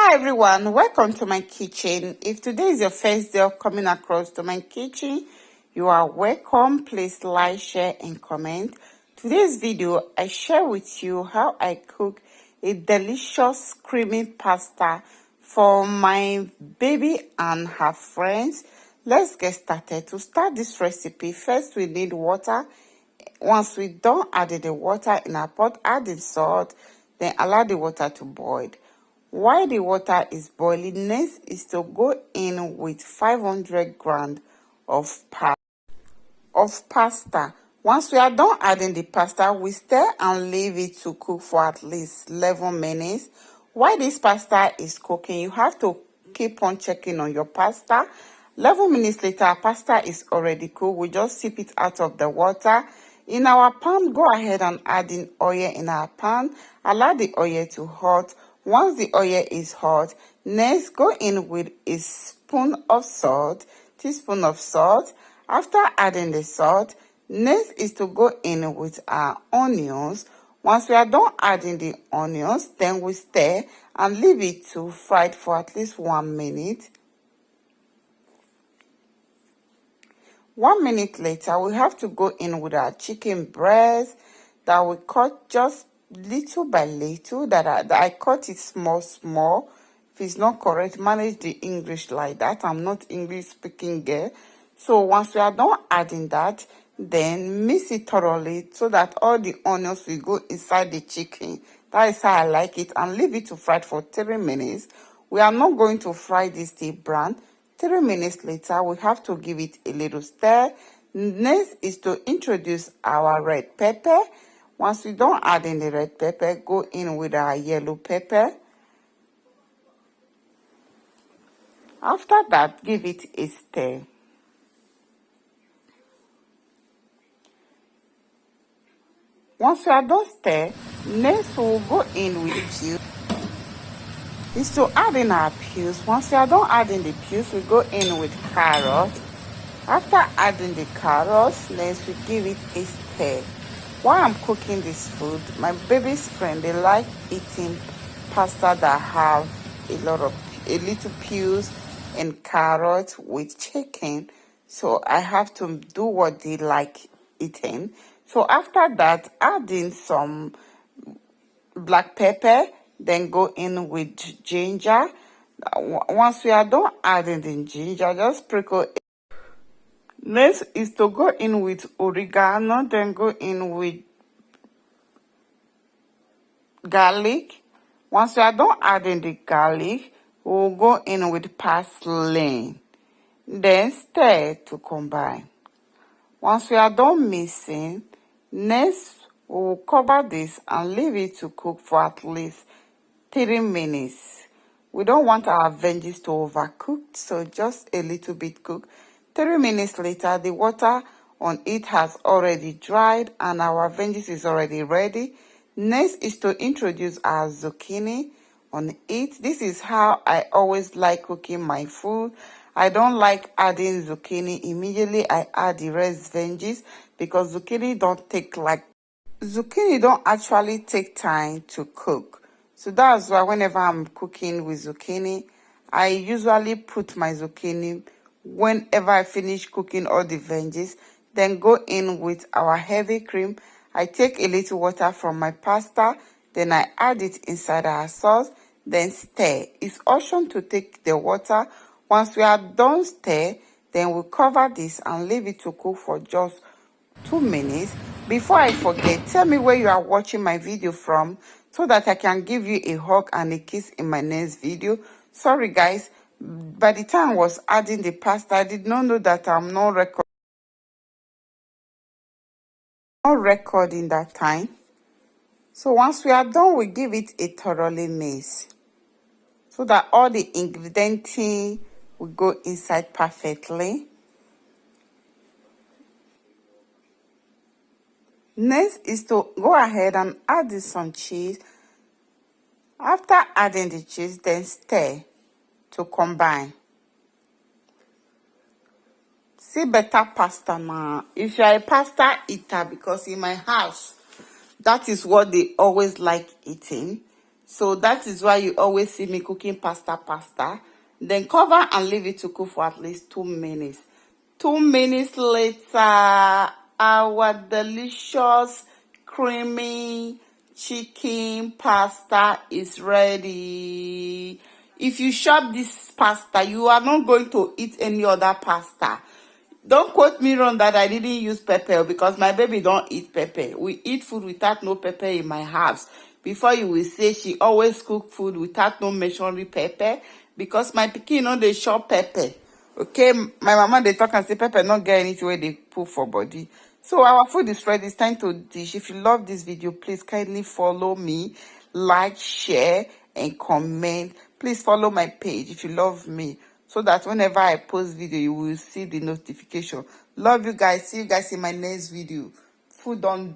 Hi everyone, welcome to my kitchen. If today is your first day of coming across to my kitchen, you are welcome. Please like, share and comment. Today's video, I share with you how I cook a delicious creamy pasta for my baby and her friends. Let's get started. To start this recipe, first we need water. Once we done adding the water in our pot, add the salt, then allow the water to boil. While the water is boiling, next is to go in with 500 grams of pasta. Once we are done adding the pasta, we stir and leave it to cook for at least 11 minutes. While this pasta is cooking, you have to keep on checking on your pasta. 11 minutes later, our pasta is already cooked. We just sip it out of the water. In our pan, go ahead and add in oil in our pan. Allow the oil to hot. Once the oil is hot, next go in with a teaspoon of salt. After adding the salt, next is to go in with our onions. Once we are done adding the onions, then we stir and leave it to fry for at least 1 minute. 1 minute later, we have to go in with our chicken breast that we cut just little by little. That I cut it small. If it's not correct, manage the English like that. I'm not English speaking girl. So once we are done adding that, then mix it thoroughly so that all the onions will go inside the chicken. That is how I like it, and leave it to fry for 3 minutes. We are not going to fry this till brown. 3 minutes later, we have to give it a little stir. Next is to introduce our red pepper. Once we don't add in the red pepper, go in with our yellow pepper. After that, give it a stir. Once we are done stir, next we will go in with peas. Is to add in our peas. Once we are done adding the peas, we go in with carrots. After adding the carrots, next we give it a stir. While I'm cooking this food, my baby's friend, they like eating pasta that have a little peas and carrots with chicken. So I have to do what they like eating. So after that, add in some black pepper, then go in with ginger. Once we are done adding the ginger, just sprinkle it. Next is to go in with oregano, then go in with garlic. Once we are done adding the garlic, we'll go in with parsley. Then stir to combine. Once we are done mixing, next we'll cover this and leave it to cook for at least 3 minutes. We don't want our veggies to overcook, so just a little bit cook. 3 minutes later, the water on it has already dried and our veggies is already ready. Next is to introduce our zucchini on it. This is how I always like cooking my food. I don't like adding zucchini immediately. I add the rest veggies because zucchini don't actually take time to cook. So that's why whenever I'm cooking with zucchini, I usually put my zucchini whenever I finish cooking all the veggies. Then go in with our heavy cream. I take a little water from my pasta, then I add it inside our sauce, then stir. It's optional to take the water. Once we are done stir, then we cover this and leave it to cook for just 2 minutes. Before I forget, tell me where you are watching my video from so that I can give you a hug and a kiss in my next video. Sorry guys, by the time I was adding the pasta, I did not know that I'm not recording that time. So once we are done, we give it a thoroughly mix so that all the ingredients will go inside perfectly. Next is to go ahead and add some cheese. After adding the cheese, then stir to combine. See better pasta now. If you are a pasta eater, because in my house, that is what they always like eating. So that is why you always see me cooking pasta. Then cover and leave it to cook for at least 2 minutes. 2 minutes later, our delicious, creamy chicken pasta is ready. If you shop this pasta, you are not going to eat any other pasta. Don't quote me wrong that I didn't use pepper, because my baby don't eat pepper. We eat food without no pepper in my house. Before you will say she always cook food without no measuring pepper, because my pikin no dey chop pepper. Okay, my mama they talk and say pepper not get anything where they put for body. So our food is ready. It's time to dish. If you love this video, please kindly follow me, like, share, and comment. Please follow my page if you love me, so that whenever I post video, you will see the notification. Love you guys. See you guys in my next video. Food done.